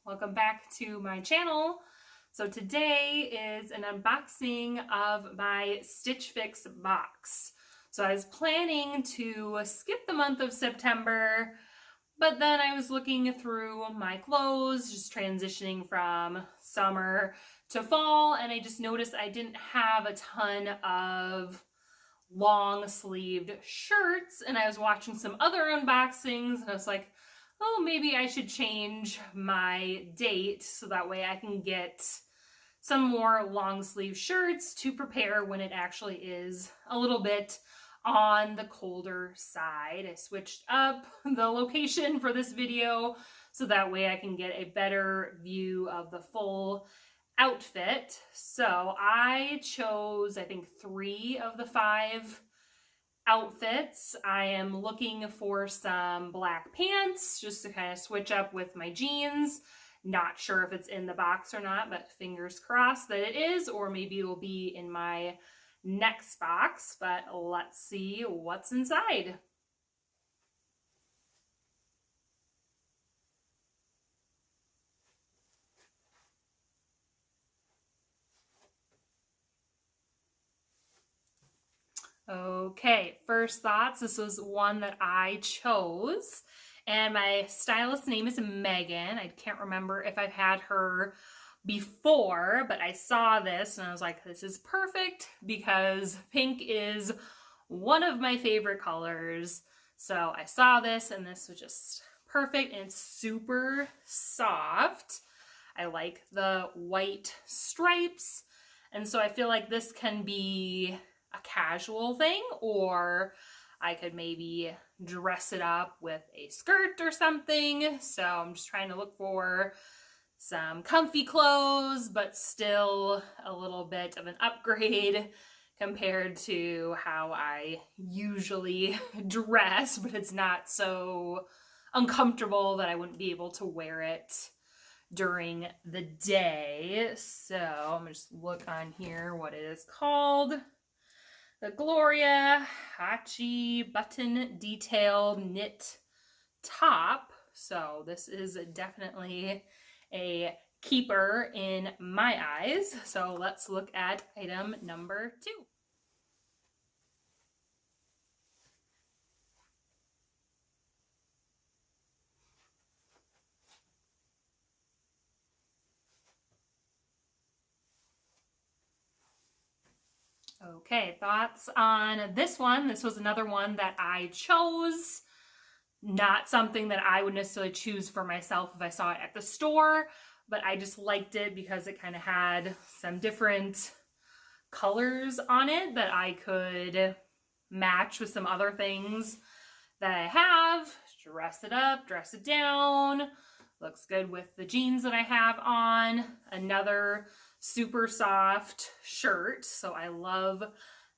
welcome back to my channel. So today is an unboxing of my Stitch Fix box. So I was planning to skip the month of September, but then I was looking through my clothes, just transitioning from summer to fall, and I just noticed I didn't have a ton of long sleeved shirts, and I was watching some other unboxings and I was like, oh, maybe I should change my date so that way I can get some more long sleeve shirts to prepare when it actually is a little bit on the colder side. I switched up the location for this video so that way I can get a better view of the full outfit. So I chose, I think, 3 of the 5 outfits. I am looking for some black pants just to kind of switch up with my jeans. Not sure if it's in the box or not, but fingers crossed that it is, or maybe it will be in my next box, but let's see what's inside. Okay, first thoughts. This was one that I chose, and my stylist name is Megan. I can't remember if I've had her before, but I saw this and I was like, this is perfect because pink is one of my favorite colors. So I saw this and this was just perfect, and it's super soft. I like the white stripes, and so I feel like this can be a casual thing, or I could maybe dress it up with a skirt or something. So I'm just trying to look for some comfy clothes, but still a little bit of an upgrade compared to how I usually dress, but it's not so uncomfortable that I wouldn't be able to wear it during the day. So I'm gonna just look on here what it is called. The Gloria Hachi button detail knit top. So this is definitely a keeper in my eyes. So let's look at item number 2. Okay, thoughts on this one? This was another one that I chose. Not something that I would necessarily choose for myself if I saw it at the store, but I just liked it because it kind of had some different colors on it that I could match with some other things that I have. Dress it up, dress it down. Looks good with the jeans that I have on. Another super soft shirt, so I love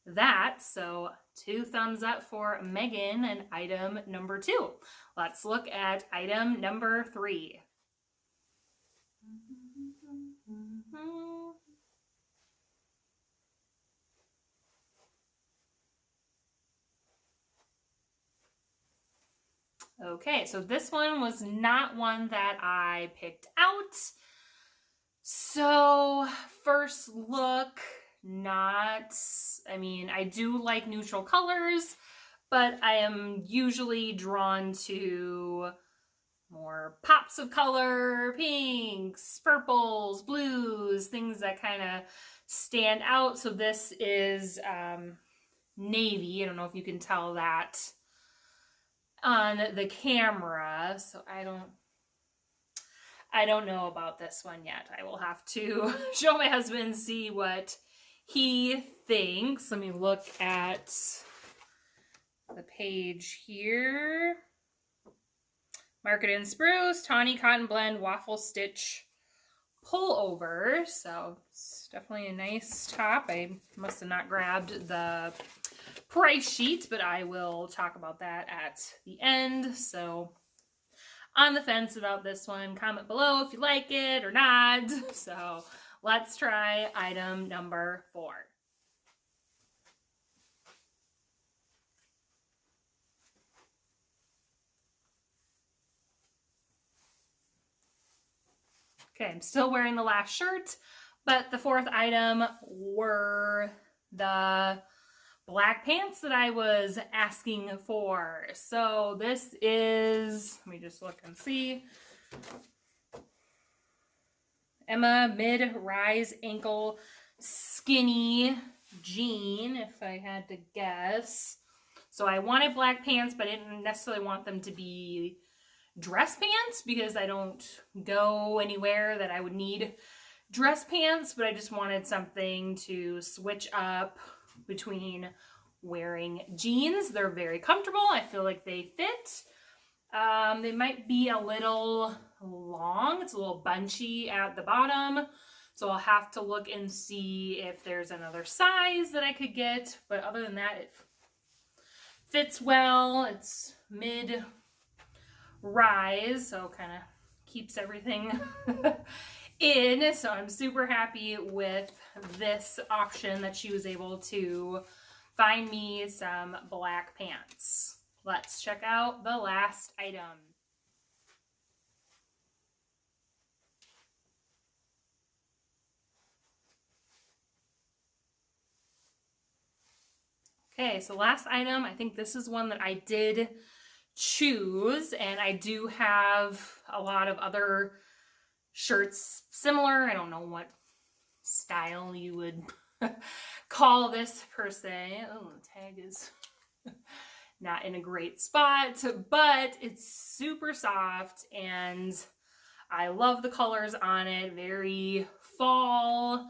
that. So 2 thumbs up for Megan and item number 2. Let's look at item number 3. Okay, so this one was not one that I picked out. So first look, I do like neutral colors, but I am usually drawn to more pops of color, pinks, purples, blues, things that kind of stand out. So this is navy. I don't know if you can tell that on the camera, so I don't know about this one yet. I will have to show my husband, see what he thinks. Let me look at the page here. Market in Spruce, Tawny Cotton Blend, Waffle Stitch pullover. So it's definitely a nice top. I must have not grabbed the price sheet, but I will talk about that at the end. So on the fence about this one. Comment below if you like it or not. So let's try item number 4. Okay, I'm still wearing the last shirt, but the fourth item were the black pants that I was asking for. So this is, let me just look and see. Emma mid-rise ankle skinny jean, if I had to guess. So I wanted black pants, but I didn't necessarily want them to be dress pants because I don't go anywhere that I would need dress pants, but I just wanted something to switch up between wearing jeans. They're very comfortable. I feel like they fit. They might be a little long. It's a little bunchy at the bottom. So I'll have to look and see if there's another size that I could get. But other than that, it fits well. It's mid-rise, so kind of keeps everything in. So I'm super happy with this option that she was able to find me some black pants. Let's check out the last item. Okay, so last item, I think this is one that I did choose, and I do have a lot of other shirts similar. I don't know what style you would call this per se. Oh, the tag is not in a great spot, but it's super soft and I love the colors on it. Very fall.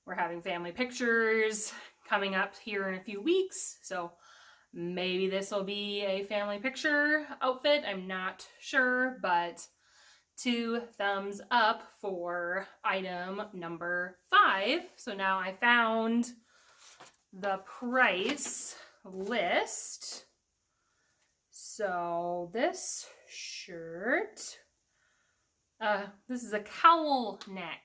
We're having family pictures coming up here in a few weeks, so maybe this will be a family picture outfit. I'm not sure, but 2 thumbs up for item number 5. So now I found the price list. So this shirt, this is a cowl neck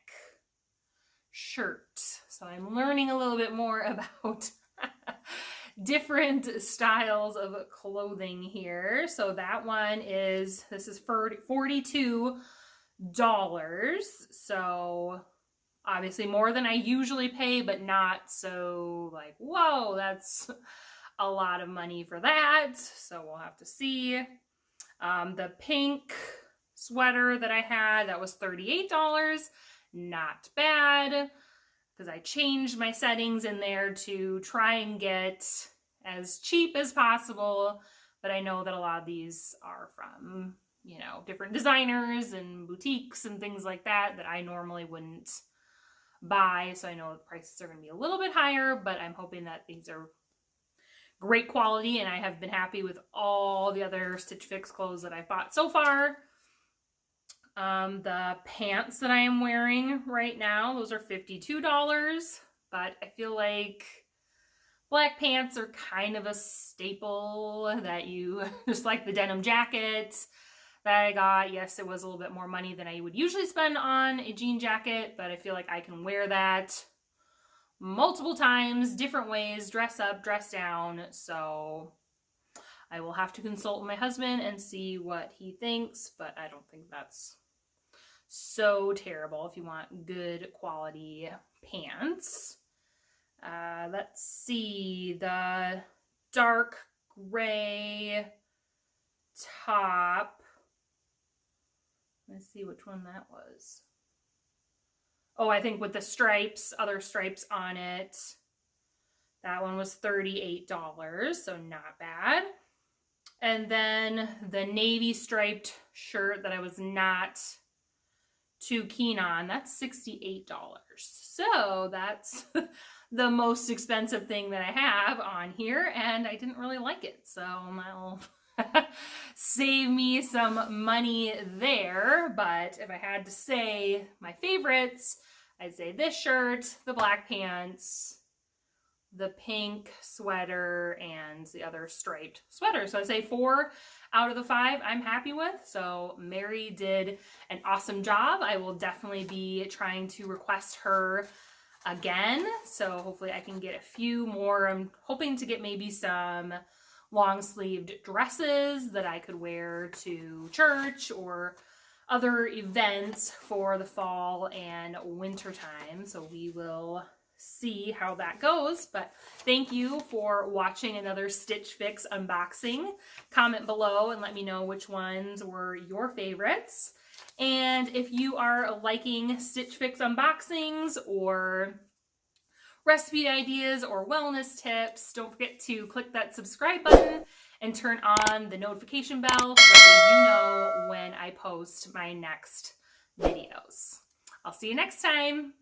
shirt. So I'm learning a little bit more about different styles of clothing here. So that one is, this is $42. So obviously more than I usually pay, but not so like, whoa, that's a lot of money for that. So we'll have to see. The pink sweater that I had, that was $38. Not bad, because I changed my settings in there to try and get as cheap as possible. But I know that a lot of these are from, you know, different designers and boutiques and things like that that I normally wouldn't buy. So I know the prices are going to be a little bit higher, but I'm hoping that these are great quality, and I have been happy with all the other Stitch Fix clothes that I've bought so far. The pants that I am wearing right now, those are $52, but I feel like black pants are kind of a staple that you, just like the denim jacket that I got. Yes, it was a little bit more money than I would usually spend on a jean jacket, but I feel like I can wear that multiple times, different ways, dress up, dress down. So I will have to consult with my husband and see what he thinks, but I don't think that's so terrible if you want good quality pants. Let's see, the dark gray top. Let's see which one that was. Oh, I think with the stripes, other stripes on it. That one was $38, so not bad. And then the navy striped shirt that I was not too keen on, that's $68. So that's the most expensive thing that I have on here, and I didn't really like it. So that'll save me some money there. But if I had to say my favorites, I'd say this shirt, the black pants, the pink sweater, and the other striped sweater. So I'd say 4 out of the 5 I'm happy with. So Mary did an awesome job. I will definitely be trying to request her again. So hopefully I can get a few more. I'm hoping to get maybe some long sleeved dresses that I could wear to church or other events for the fall and winter time. So we will see how that goes. But thank you for watching another Stitch Fix unboxing. Comment below and let me know which ones were your favorites. And if you are liking Stitch Fix unboxings or recipe ideas or wellness tips, don't forget to click that subscribe button and turn on the notification bell so that you know when I post my next videos. I'll see you next time.